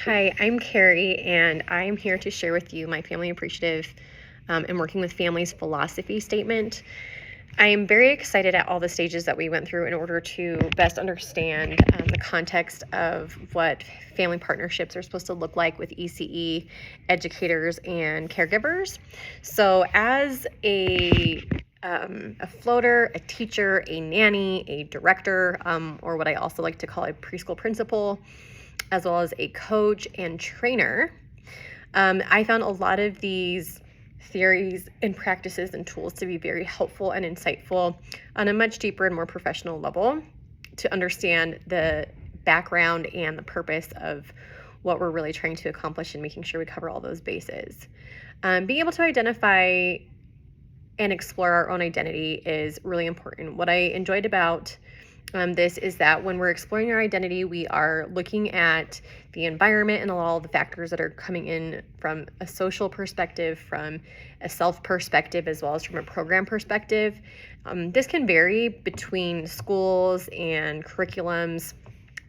Hi, I'm Carrie, and I'm here to share with you my Family Appreciative and Working with Families philosophy statement. I am very excited at all the stages that we went through in order to best understand the context of what family partnerships are supposed to look like with ECE educators and caregivers. So, as a floater, a teacher, a nanny, a director, or what I also like to call a preschool principal, as well as a coach and trainer, I found a lot of these theories and practices and tools to be very helpful and insightful on a much deeper and more professional level to understand the background and the purpose of what we're really trying to accomplish and making sure we cover all those bases. Being able to identify and explore our own identity is really important. What I enjoyed about this is that when we're exploring our identity, we are looking at the environment and all the factors that are coming in from a social perspective, from a self perspective, as well as from a program perspective. This can vary between schools and curriculums.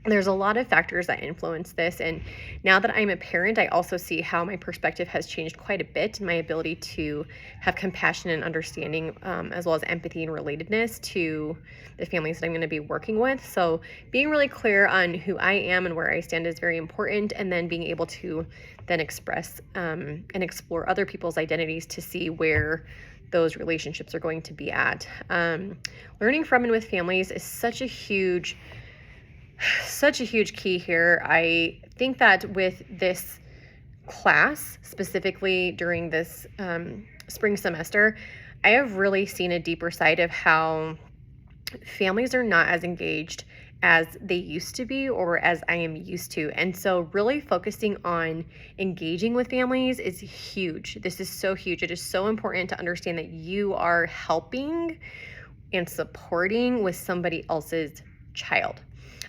There's a lot of factors that influence this, and now that I'm a parent, I also see how my perspective has changed quite a bit, and my ability to have compassion and understanding, as well as empathy and relatedness to the families that I'm going to be working with. So being really clear on who I am and where I stand is very important, and then being able to then express and explore other people's identities to see where those relationships are going to be at. Learning from and with families is such a huge key here. I think that with this class, specifically during this spring semester, I have really seen a deeper side of how families are not as engaged as they used to be or as I am used to. And so really focusing on engaging with families is huge. This is so huge. It is so important to understand that you are helping and supporting with somebody else's child.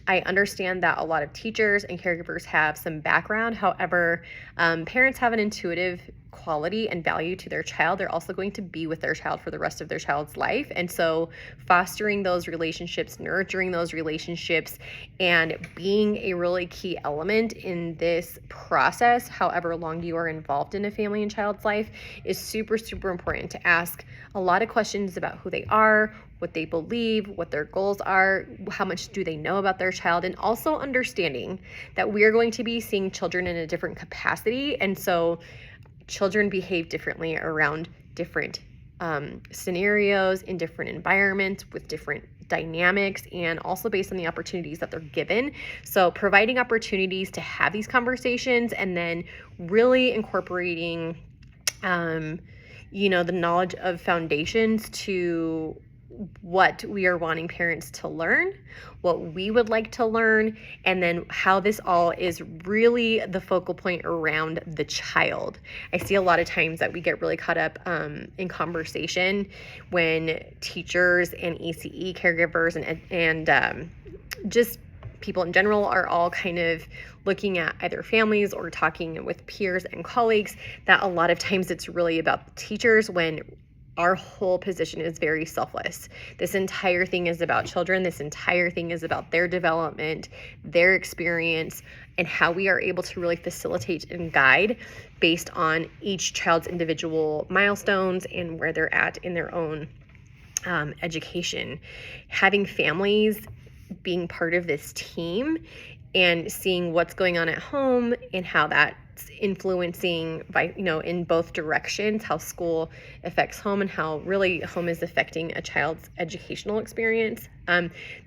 I understand that a lot of teachers and caregivers have some background. However, parents have an intuitive quality and value to their child. They're also going to be with their child for the rest of their child's life. And so fostering those relationships, nurturing those relationships, and being a really key element in this process, however long you are involved in a family and child's life, is super, super important to ask a lot of questions about who they are, what they believe, what their goals are, how much do they know about their child, and also understanding that we are going to be seeing children in a different capacity. And so children behave differently around different scenarios, in different environments, with different dynamics, and also based on the opportunities that they're given. So providing opportunities to have these conversations and then really incorporating the knowledge of foundations to what we are wanting parents to learn, what we would like to learn, and then how this all is really the focal point around the child. I see a lot of times that we get really caught up in conversation when teachers and ECE caregivers and just people in general are all kind of looking at either families or talking with peers and colleagues, that a lot of times it's really about the teachers when our whole position is very selfless. This entire thing is about children. This entire thing is about their development, their experience, and how we are able to really facilitate and guide based on each child's individual milestones and where they're at in their own education. Having families being part of this team and seeing what's going on at home and how that's influencing in both directions, how school affects home and how really home is affecting a child's educational experience.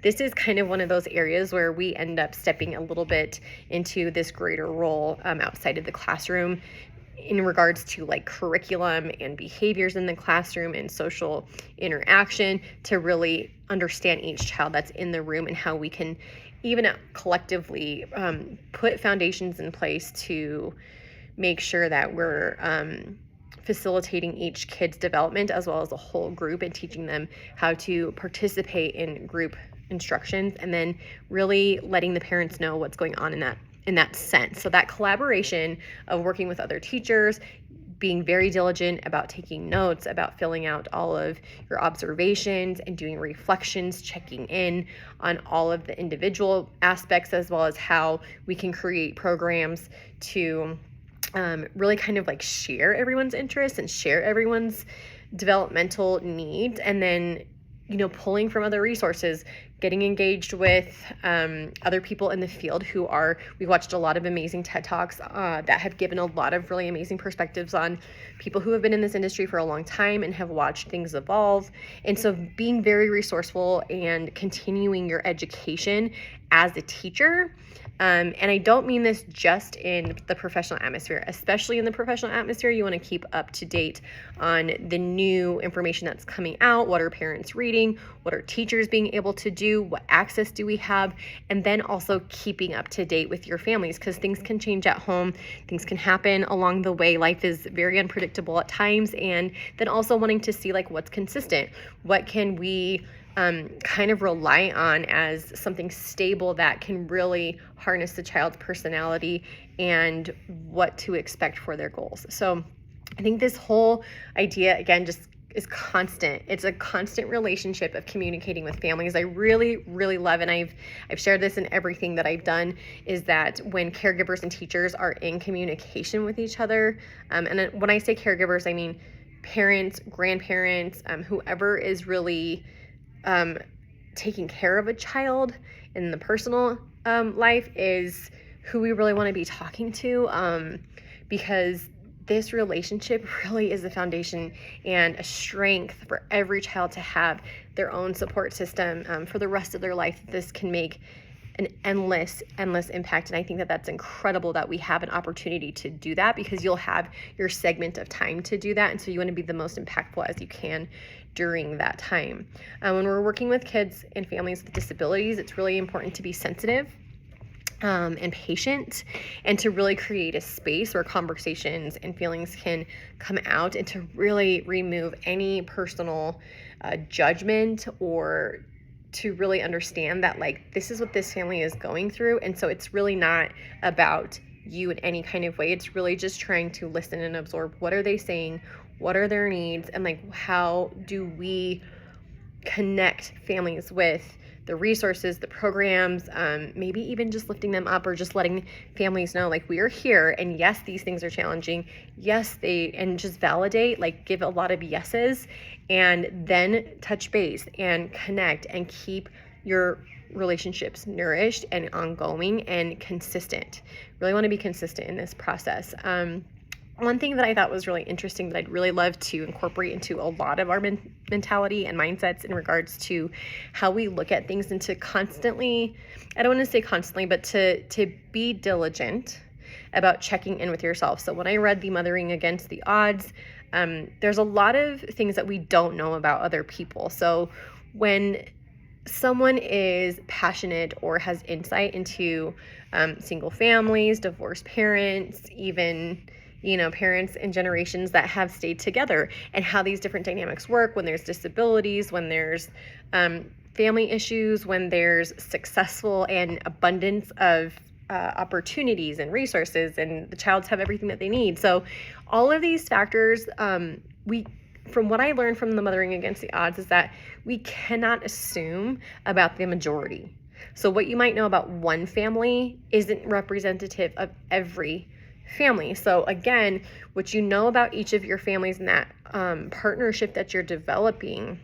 This is kind of one of those areas where we end up stepping a little bit into this greater role outside of the classroom in regards to like curriculum and behaviors in the classroom and social interaction, to really understand each child that's in the room and how we can even collectively put foundations in place to make sure that we're facilitating each kid's development as well as the whole group, and teaching them how to participate in group instructions, and then really letting the parents know what's going on in that sense. So that collaboration of working with other teachers, being very diligent about taking notes, about filling out all of your observations and doing reflections, checking in on all of the individual aspects, as well as how we can create programs to really kind of like share everyone's interests and share everyone's developmental needs, and then pulling from other resources, getting engaged with other people in the field we watched a lot of amazing TED Talks that have given a lot of really amazing perspectives on people who have been in this industry for a long time and have watched things evolve. And so being very resourceful and continuing your education as a teacher. And I don't mean this just in the professional atmosphere, especially in the professional atmosphere. You want to keep up to date on the new information that's coming out. What are parents reading? What are teachers being able to do? What access do we have? And then also keeping up to date with your families, because things can change at home. Things can happen along the way. Life is very unpredictable at times. And then also wanting to see like what's consistent. What can we kind of rely on as something stable that can really harness the child's personality and what to expect for their goals. So I think this whole idea, again, just is constant. It's a constant relationship of communicating with families. I really, really love, and I've shared this in everything that I've done, is that when caregivers and teachers are in communication with each other, and when I say caregivers, I mean parents, grandparents, whoever is really taking care of a child in the personal life is who we really want to be talking to, because this relationship really is the foundation and a strength for every child to have their own support system for the rest of their life. This can make an endless impact, and I think that that's incredible that we have an opportunity to do that, because you'll have your segment of time to do that, and so you want to be the most impactful as you can during that time. When we're working with kids and families with disabilities, it's really important to be sensitive and patient, and to really create a space where conversations and feelings can come out, and to really remove any personal judgment, or to really understand that like this is what this family is going through. And so it's really not about you in any kind of way. It's really just trying to listen and absorb. What are they saying? What are their needs? And like, how do we connect families with the resources, the programs, maybe even just lifting them up, or just letting families know like we are here, and yes, these things are challenging. Yes, and just validate, like give a lot of yeses, and then touch base and connect and keep your relationships nourished and ongoing and consistent. Really want to be consistent in this process. One thing that I thought was really interesting that I'd really love to incorporate into a lot of our mentality and mindsets in regards to how we look at things, and to constantly, I don't want to say constantly, but to be diligent about checking in with yourself. So when I read The Mothering Against the Odds, there's a lot of things that we don't know about other people. So when someone is passionate or has insight into single families, divorced parents, even parents and generations that have stayed together, and how these different dynamics work when there's disabilities, when there's family issues, when there's successful and abundance of opportunities and resources, and the childs have everything that they need. So all of these factors, from what I learned from The Mothering Against the Odds, is that we cannot assume about the majority. So what you might know about one family isn't representative of every family. So again, what you know about each of your families and that partnership that you're developing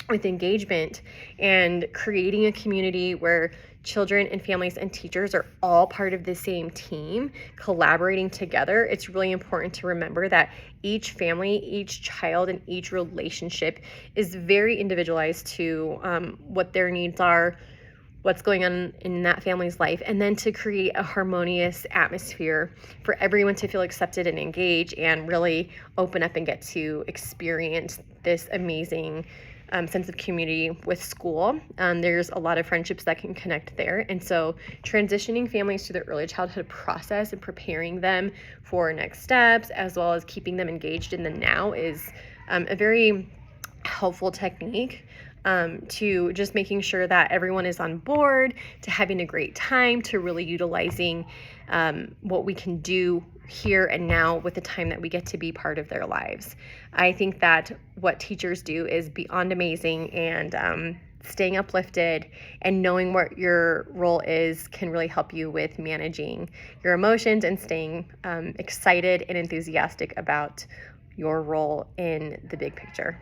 with engagement and creating a community where children and families and teachers are all part of the same team, collaborating together. It's really important to remember that each family, each child, and each relationship is very individualized to what their needs are, what's going on in that family's life, and then to create a harmonious atmosphere for everyone to feel accepted and engaged and really open up and get to experience this amazing sense of community with school. There's a lot of friendships that can connect there. And so transitioning families to the early childhood process and preparing them for next steps, as well as keeping them engaged in the now, is a very helpful technique to just making sure that everyone is on board, to having a great time, to really utilizing what we can do here and now with the time that we get to be part of their lives. I think that what teachers do is beyond amazing, and staying uplifted and knowing what your role is can really help you with managing your emotions and staying excited and enthusiastic about your role in the big picture.